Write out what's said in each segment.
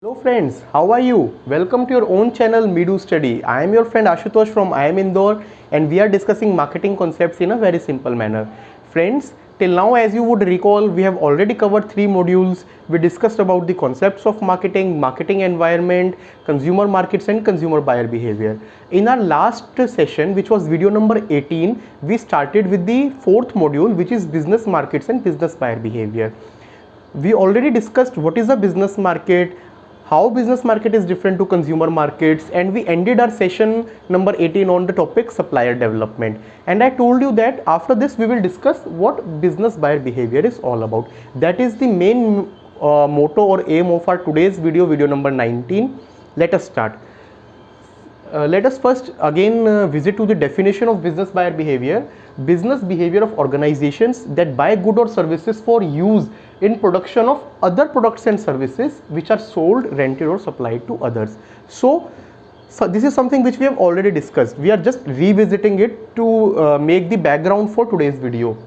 Hello friends, how are you? Welcome to your own channel Midu Study. I am your friend Ashutosh from IIM Indore and we are discussing marketing concepts in a very simple manner. Friends, till now as you would recall, we have already covered 3 modules. We discussed about the concepts of marketing, marketing environment, consumer markets and consumer buyer behavior. In our last session, which was video number 18, we started with the 4th module, which is business markets and business buyer behavior. We already discussed what is a business market, how business market is different to consumer markets, and we ended our session number 18 on the topic supplier development. And I told you that after this we will discuss what business buyer behavior is all about. That is the main motto or aim of our today's video, video number 19. Let us start. Let us first again visit to the definition of business buyer behavior. Business behavior of organizations that buy goods or services for use in production of other products and services which are sold, rented or supplied to others. So this is something which we have already discussed. We are just revisiting it to make the background for today's video.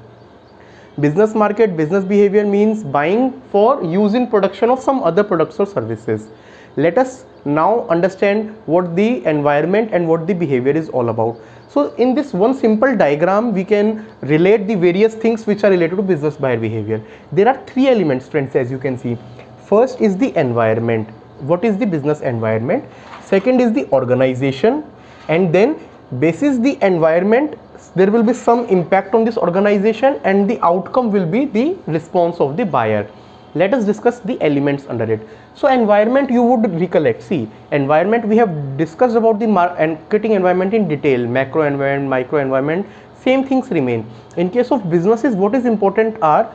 Business market, business behavior means buying for use in production of some other products or services. Let us now understand what the environment and what the behavior is all about. So in this one simple diagram, we can relate the various things which are related to business buyer behavior. There are 3 elements, friends, as you can see. First is the environment. What is the business environment? Second is the organization, and then basis the environment, there will be some impact on this organization and the outcome will be the response of the buyer. Let us discuss the elements under it. So environment, you would recollect, see, environment, we have discussed about the marketing environment in detail, macro environment, micro environment, same things remain. In case of businesses, what is important are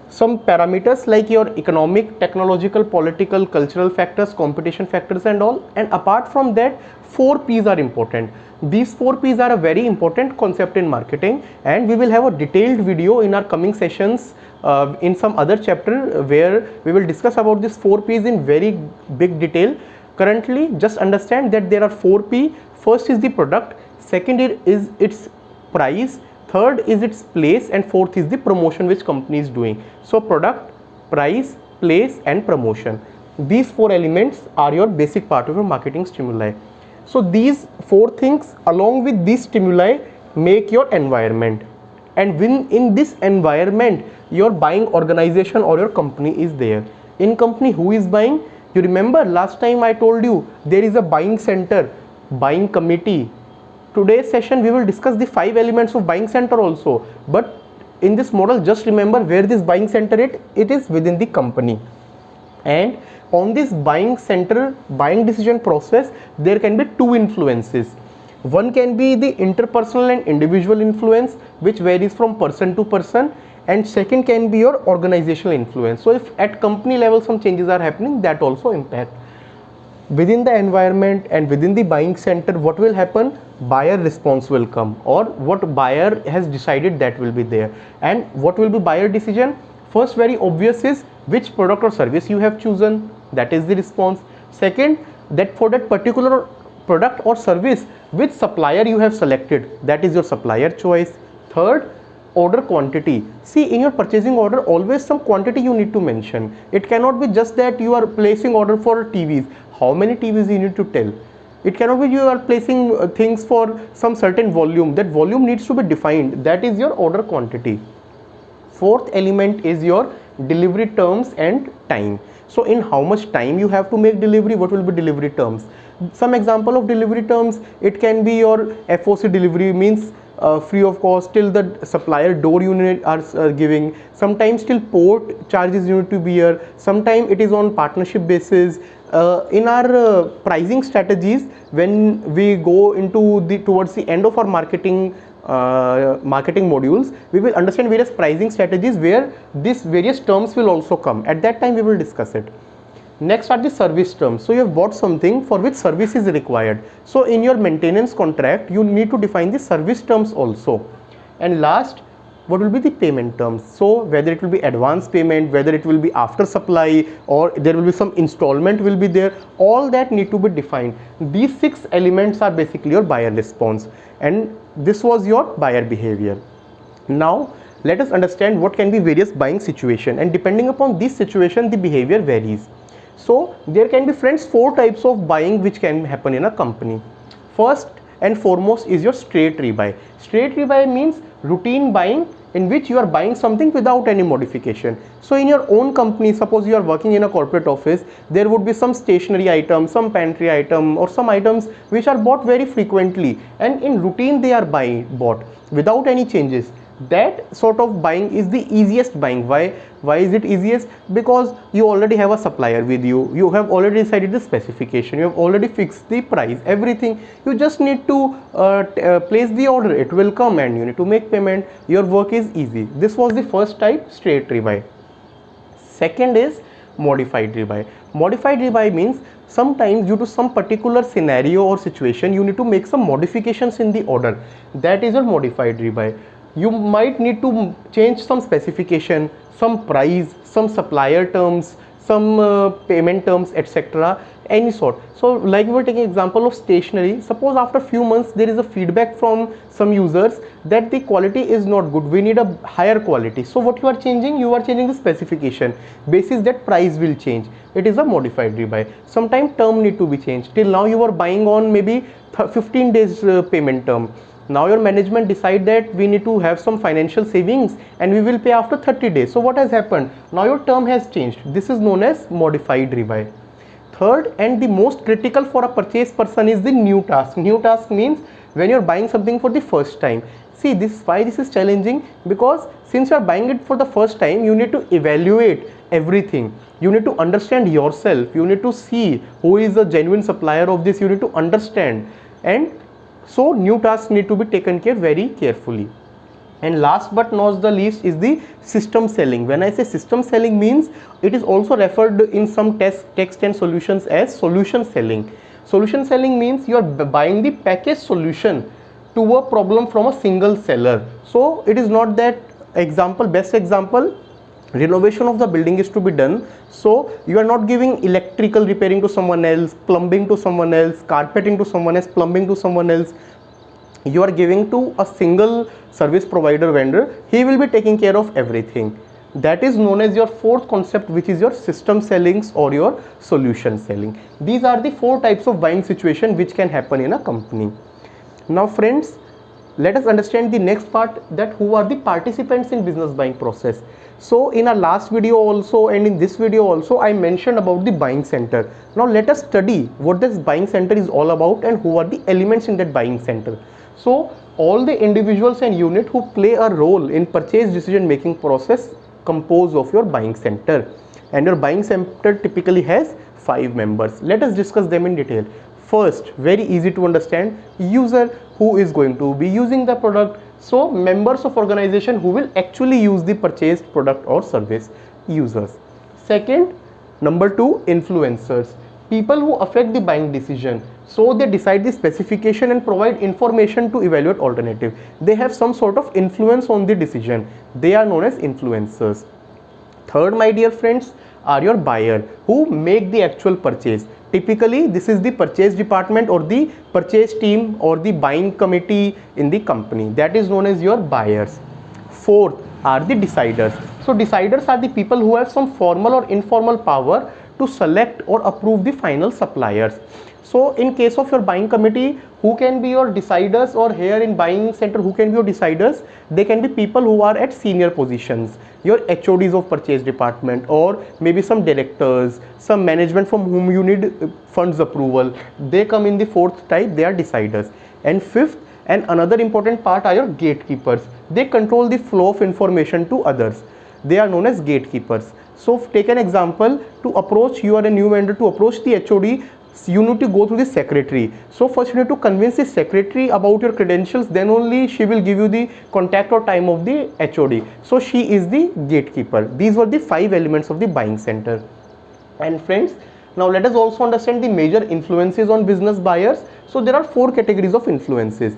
some parameters like your economic, technological, political, cultural factors, competition factors and all, and apart from that 4 P's are important. These 4 P's are a very important concept in marketing, and we will have a detailed video in our coming sessions in some other chapter where we will discuss about these 4 P's in very big detail. Currently just understand that there are 4 P. First is the product, second is its price, third is its place, and fourth is the promotion which company is doing. So product, price, place and promotion, these 4 elements are your basic part of your marketing stimuli. So these 4 things along with these stimuli make your environment, and when in this environment your buying organization or your company is there. In company, who is buying? You remember last time I told you there is a buying center, buying committee. Today's session we will discuss the 5 elements of buying center also, but in this model just remember where this buying center it is within the company. And on this buying center, buying decision process, there can be 2 influences. One can be the interpersonal and individual influence, which varies from person to person, and second can be your organizational influence. So if at company level some changes are happening, that also impact. Within the environment and within the buying center, what will happen? Buyer response will come, or what buyer has decided that will be there. And what will be buyer decision? First, very obvious is which product or service you have chosen, that is the response. Second, that for that particular product or service, which supplier you have selected, that is your supplier choice. Third, order quantity. See, in your purchasing order always some quantity you need to mention. It cannot be just that you are placing order for TVs. How many TVs you need to tell? It cannot be you are placing things for some certain volume. That volume needs to be defined. That is your order quantity. Fourth element is your delivery terms and time. So in how much time you have to make delivery, what will be delivery terms? Some example of delivery terms, it can be your FOC delivery, means free of cost till the supplier door unit are giving. Sometimes till port charges you need to bear. Sometimes it is on partnership basis. In our pricing strategies, when we go into the towards the end of our marketing modules, we will understand various pricing strategies where these various terms will also come. At that time we will discuss it. Next are the service terms. So you have bought something for which service is required. So in your maintenance contract, you need to define the service terms also. And last, what will be the payment terms? So whether it will be advance payment, whether it will be after supply, or there will be some installment will be there, all that need to be defined. These 6 elements are basically your buyer response, and this was your buyer behavior. Now let us understand what can be various buying situation, and depending upon this situation the behavior varies. So there can be, friends, four types of buying which can happen in a company. First and foremost is your straight rebuy. Straight rebuy means routine buying in which you are buying something without any modification. So in your own company, suppose you are working in a corporate office, there would be some stationery item, some pantry item, or some items which are bought very frequently, and in routine they are bought without any changes. That sort of buying is the easiest buying. Why is it easiest? Because you already have a supplier with you, you have already decided the specification, you have already fixed the price, everything. You just need to place the order, it will come, and you need to make payment. Your work is easy. This was the first type, straight rebuy. Second is modified rebuy. Modified rebuy means sometimes due to some particular scenario or situation you need to make some modifications in the order. That is your modified rebuy. You might need to change some specification, some price, some supplier terms, some payment terms, etc., any sort. So like we were taking example of stationery. Suppose after few months there is a feedback from some users that the quality is not good, we need a higher quality. So what you are changing? You are changing the specification, basis that price will change. It is a modified rebuy. Sometime term need to be changed. Till now you were buying on maybe 15 days payment term. Now your management decide that we need to have some financial savings and we will pay after 30 days. So what has happened? Now your term has changed. This is known as modified rebuy. Third and the most critical for a purchase person is the new task. New task means when you are buying something for the first time. See, this why this is challenging, because since you are buying it for the first time, you need to evaluate everything. You need to understand yourself. You need to see who is the genuine supplier of this. You need to understand, and so new tasks need to be taken care very carefully. And last but not the least is the system selling. When I say system selling means, it is also referred in some text and solutions as solution selling. Solution selling means you are buying the package solution to a problem from a single seller. So it is not that best example, renovation of the building is to be done. So you are not giving electrical repairing to someone else, plumbing to someone else, carpeting to someone else, plumbing to someone else. You are giving to a single service provider vendor. He will be taking care of everything. That is known as your fourth concept, which is your system sellings or your solution selling. These are the four types of buying situation which can happen in a company. Now friends, let us understand the next part, that who are the participants in business buying process. So in our last video also and in this video also I mentioned about the buying center. Now let us study what this buying center is all about and who are the elements in that buying center. So all the individuals and unit who play a role in purchase decision making process compose of your buying center, and your buying center typically has 5 members. Let us discuss them in detail. First, very easy to understand, user, who is going to be using the product. So members of organization who will actually use the purchased product or service, users. Second, number 2, influencers, people who affect the buying decision. So they decide the specification and provide information to evaluate alternative. They have some sort of influence on the decision. They are known as influencers. Third, my dear friends, are your buyer who make the actual purchase. Typically this is the purchase department or the purchase team or the buying committee in the company. That is known as your buyers. Fourth are the deciders. So deciders are the people who have some formal or informal power to select or approve the final suppliers. So in case of your buying committee, who can be your deciders, or here in buying center who can be your deciders? They can be people who are at senior positions, your HODs of purchase department, or maybe some directors, some management from whom you need funds approval. They come in the fourth type, they are deciders. And fifth and another important part are your gatekeepers. They control the flow of information to others. They are known as gatekeepers. So take an example, to approach, you are a new vendor, to approach the HOD, you need to go through the secretary. So first you need to convince the secretary about your credentials, then only she will give you the contact or time of the HOD. So she is the gatekeeper. These were the 5 elements of the buying center. And friends, now let us also understand the major influences on business buyers. So there are 4 categories of influences.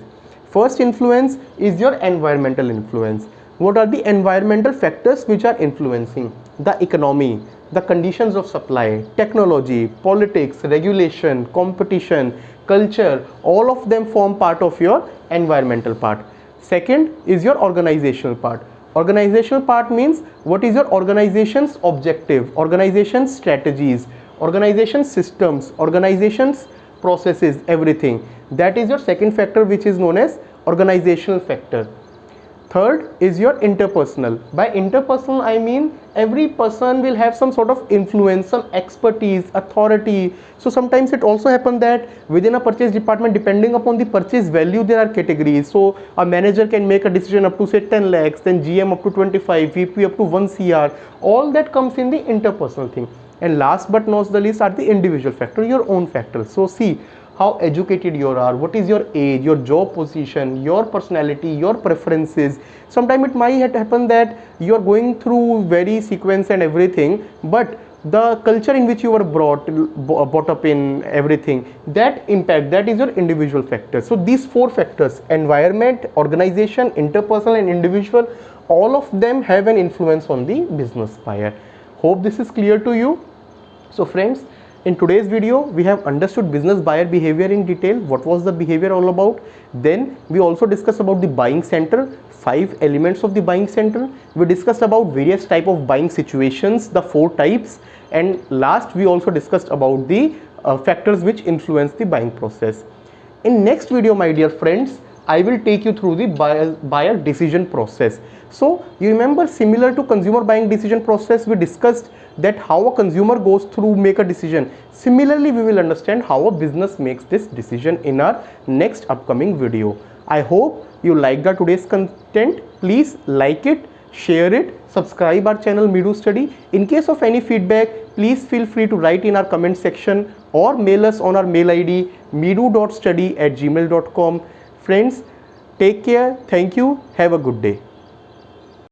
First influence is your environmental influence. What are the environmental factors which are influencing? The economy, the conditions of supply, technology, politics, regulation, competition, culture, all of them form part of your environmental part. Second is your organizational part. Organizational part means what is your organization's objective, organization's strategies, organization systems, organizations processes, everything. That is your second factor, which is known as organizational factor. Third is your interpersonal. By interpersonal I mean every person will have some sort of influence, some expertise, authority. So sometimes it also happens that within a purchase department, depending upon the purchase value, there are categories. So a manager can make a decision up to say 10 lakhs, then GM up to 25, VP up to 1 CR. All that comes in the interpersonal thing. And last but not the least are the individual factor, your own factors. So see how educated you are, what is your age, your job position, your personality, your preferences. Sometimes it might happen that you are going through very sequence and everything, but the culture in which you were brought up in, everything that impact, that is your individual factor. So these four factors, environment, organization, interpersonal and individual, all of them have an influence on the business buyer. Hope this is clear to you. So friends, in today's video, we have understood business buyer behavior in detail. What was the behavior all about? Then we also discussed about the buying center, 5 elements of the buying center. We discussed about various type of buying situations, the 4 types. And last, we also discussed about the factors which influence the buying process. In next video, my dear friends, I will take you through the buyer decision process. So you remember, similar to consumer buying decision process, we discussed that how a consumer goes through make a decision. Similarly, we will understand how a business makes this decision in our next upcoming video. I hope you liked our today's content. Please like it, share it, subscribe our channel Midu Study. In case of any feedback, please feel free to write in our comment section or mail us on our mail ID midu.study@gmail.com. Friends, take care. Thank you. Have a good day.